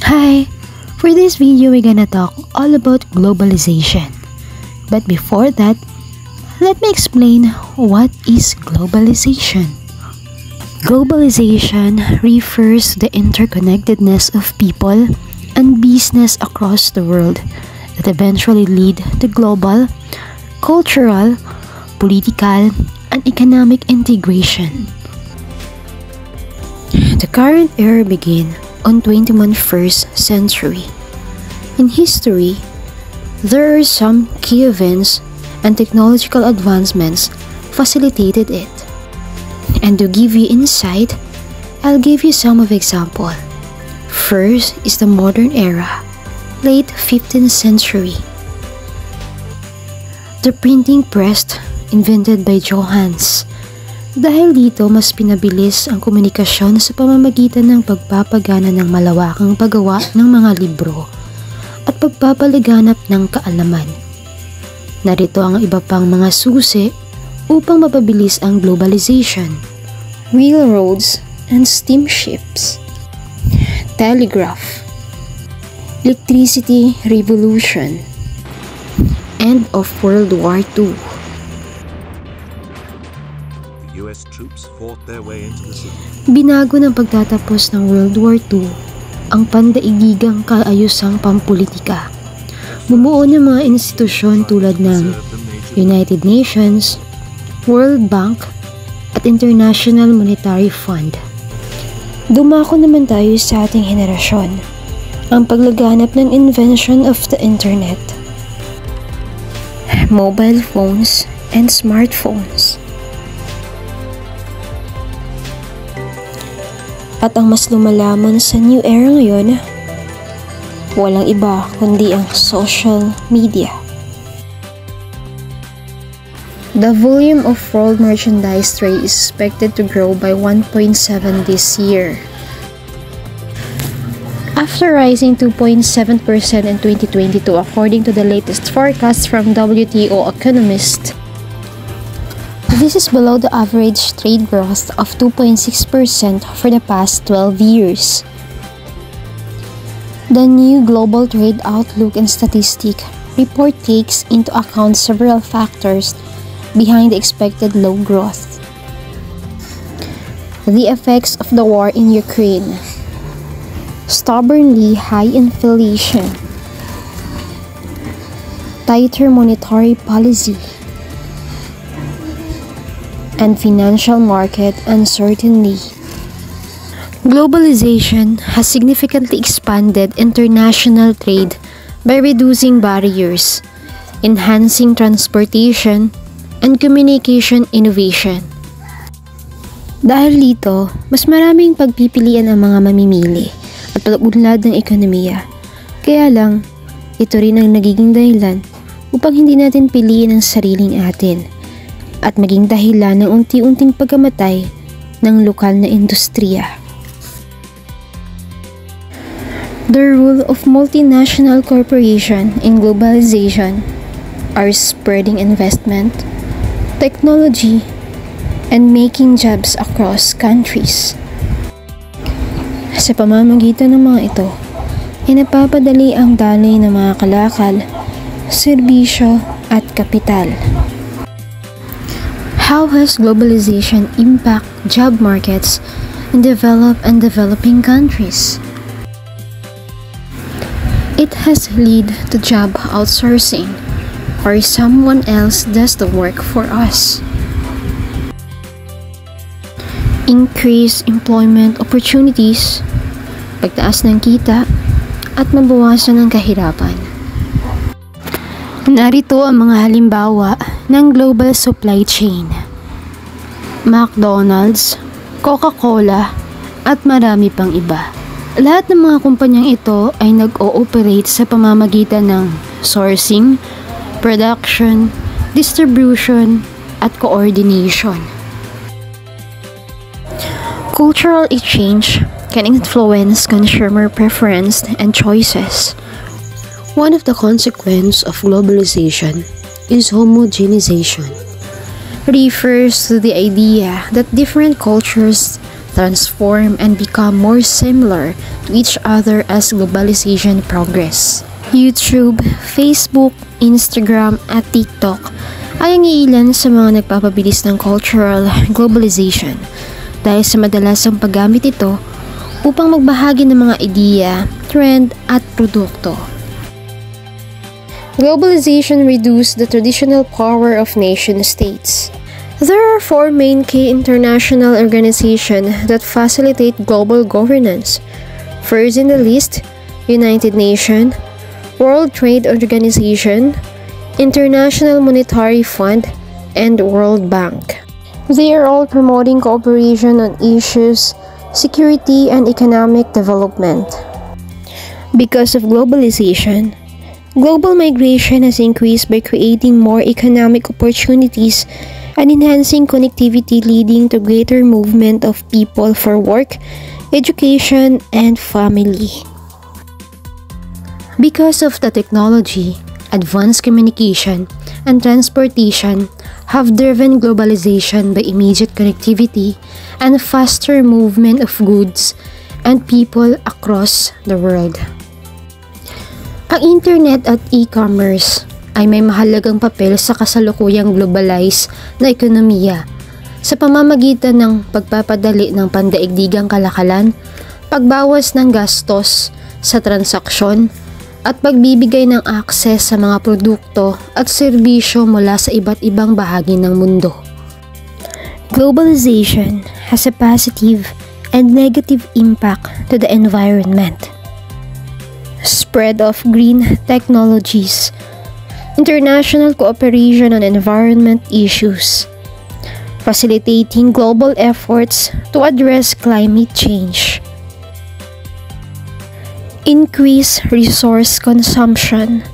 Hi! For this video, we're gonna talk all about globalization. But before that, let me explain what is globalization. Globalization refers to the interconnectedness of people and business across the world that eventually lead to global, cultural, political, and economic integration. The current era began on 21st century. In history, there are some key events and technological advancements facilitated it. And to give you insight, I'll give you some of example. First is the modern era, late 15th century. The printing press invented by Johannes. Dahil dito, mas pinabilis ang komunikasyon sa pamamagitan ng pagpapagana ng malawakang paggawa ng mga libro at pagpapalaganap ng kaalaman. Narito ang iba pang mga susi upang mapabilis ang globalization: railroads and steamships, telegraph, electricity revolution, end of World War II. US troops fought their way into the city. Binago ng pagtatapos ng World War II ang pandaigigang kaayusang pampulitika. Bumuo ng mga institusyon tulad ng United Nations, World Bank, at International Monetary Fund. Dumako naman tayo sa ating henerasyon, ang paglaganap ng invention of the internet, mobile phones, and smartphones. At ang mas lumalaman sa new era ngayon, walang iba kundi ang social media. The volume of world merchandise trade is expected to grow by 1.7 this year. After rising 2.7% in 2022 according to the latest forecast from WTO economists, this is below the average trade growth of 2.6% for the past 12 years. The new Global Trade Outlook and Statistic report takes into account several factors behind the expected low growth. The effects of the war in Ukraine, stubbornly high inflation, tighter monetary policy, and financial market uncertainty. Globalization has significantly expanded international trade by reducing barriers, enhancing transportation, and communication innovation. Dahil dito, mas maraming pagpipilian ang mga mamimili at pag-unlad ng ekonomiya. Kaya lang, ito rin ang nagiging dahilan upang hindi natin piliin ang sariling atin at maging dahilan ng unti-unting pagkamatay ng lokal na industriya. The role of multinational corporation in globalization are spreading investment, technology, and making jobs across countries. Sa pamamagitan ng mga ito, ay napapadali ang daloy ng mga kalakal, serbisyo at kapital. How has globalization impacted job markets in developed and developing countries? It has led to job outsourcing, or someone else does the work for us. Increased employment opportunities, pagtaas ng kita, at mabawasan ng kahirapan. Narito ang mga halimbawa ng global supply chain: McDonald's, Coca-Cola, at marami pang iba. Lahat ng mga kumpanyang ito ay nag-ooperate sa pamamagitan ng sourcing, production, distribution, at coordination. Cultural exchange can influence consumer preference and choices. One of the consequences of globalization is homogenization. Refers to the idea that different cultures transform, and become more similar to each other as globalization progress. YouTube, Facebook, Instagram, at TikTok ay ang iilan sa mga nagpapabilis ng cultural globalization dahil sa madalasang paggamit ito upang magbahagi ng mga ideya, trend, at produkto. Globalization reduced the traditional power of nation-states. There are 4 main key international organizations that facilitate global governance. First in the list, United Nations, World Trade Organization, International Monetary Fund, and World Bank. They are all promoting cooperation on issues, security, and economic development. Because of globalization, global migration has increased by creating more economic opportunities and enhancing connectivity, leading to greater movement of people for work, education, and family. Because of the technology, advanced communication, and transportation have driven globalization by immediate connectivity and faster movement of goods and people across the world. Ang internet at e-commerce ay may mahalagang papel sa kasalukuyang globalized na ekonomiya sa pamamagitan ng pagpapadali ng pandaigdigang kalakalan, pagbawas ng gastos sa transaksyon, at pagbibigay ng akses sa mga produkto at serbisyo mula sa iba't ibang bahagi ng mundo. Globalization has a positive and negative impact to the environment. Spread of green technologies, international cooperation on environment issues, facilitating global efforts to address climate change. Increase resource consumption,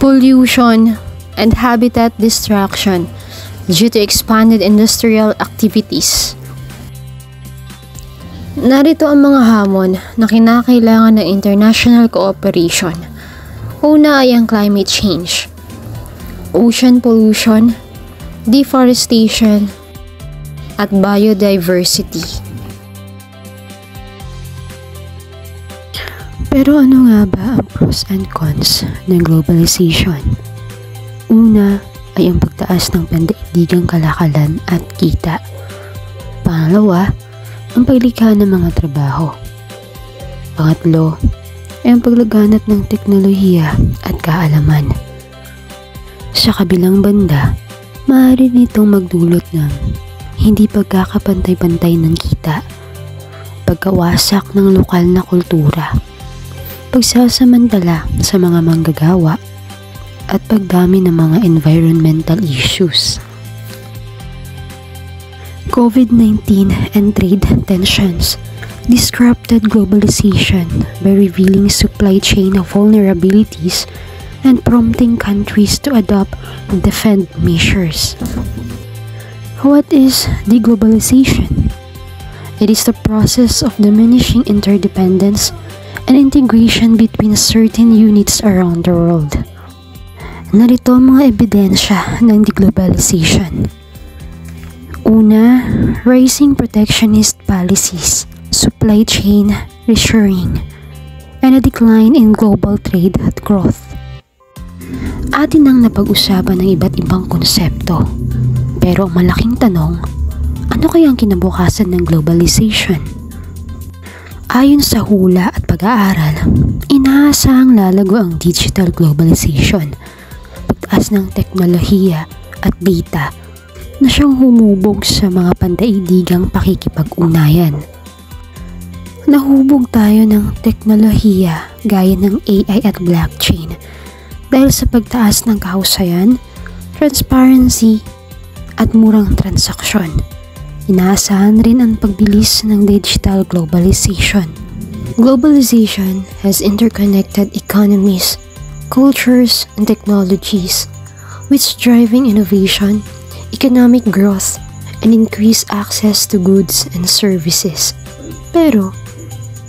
pollution, and habitat destruction due to expanded industrial activities. Narito ang mga hamon na kinakailangan ng international cooperation. Una ay ang climate change, ocean pollution, deforestation, at biodiversity. Pero ano nga ba ang pros and cons ng globalization? Una ay ang pagtaas ng pandaigdigang kalakalan at kita. Pangalawa, ang paglikha ng mga trabaho. Pangatlo, ay ang paglaganap ng teknolohiya at kaalaman. Sa kabilang banda, maaari nitong magdulot ng hindi pagkakapantay-pantay ng kita, pagkawasak ng lokal na kultura, pagsasamantala sa mga manggagawa, at pagdami ng mga environmental issues. COVID-19 and trade tensions disrupted globalization by revealing supply chain vulnerabilities and prompting countries to adopt defense measures. What is deglobalization? It is the process of diminishing interdependence and integration between certain units around the world. Narito ang mga ebidensya ng deglobalization. Una, rising protectionist policies, supply chain reshoring, and a decline in global trade at growth. Atin nang napag-usapan ng iba't ibang konsepto. Pero ang malaking tanong, ano kaya ang kinabukasan ng globalization? Ayon sa hula at pag-aaral, inaasahang lalago ang digital globalization, pagtaas ng teknolohiya at data na siyang humubog sa mga pandaigdigang pakikipag-ugnayan. Nahubog tayo ng teknolohiya gaya ng AI at blockchain dahil sa pagtaas ng kahusayan, transparency, at murang transaksyon. Inaasahan rin ang pagbilis ng digital globalization. Globalization has interconnected economies, cultures, and technologies, which driving innovation, economic growth, and increased access to goods and services. Pero,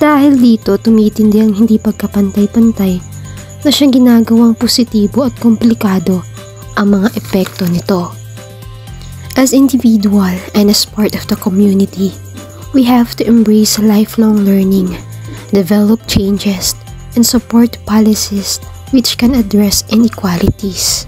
dahil dito tumitindi ang hindi pagkapantay-pantay na siyang ginagawang positibo at komplikado ang mga epekto nito. As individual and as part of the community, we have to embrace lifelong learning, develop changes, and support policies which can address inequalities.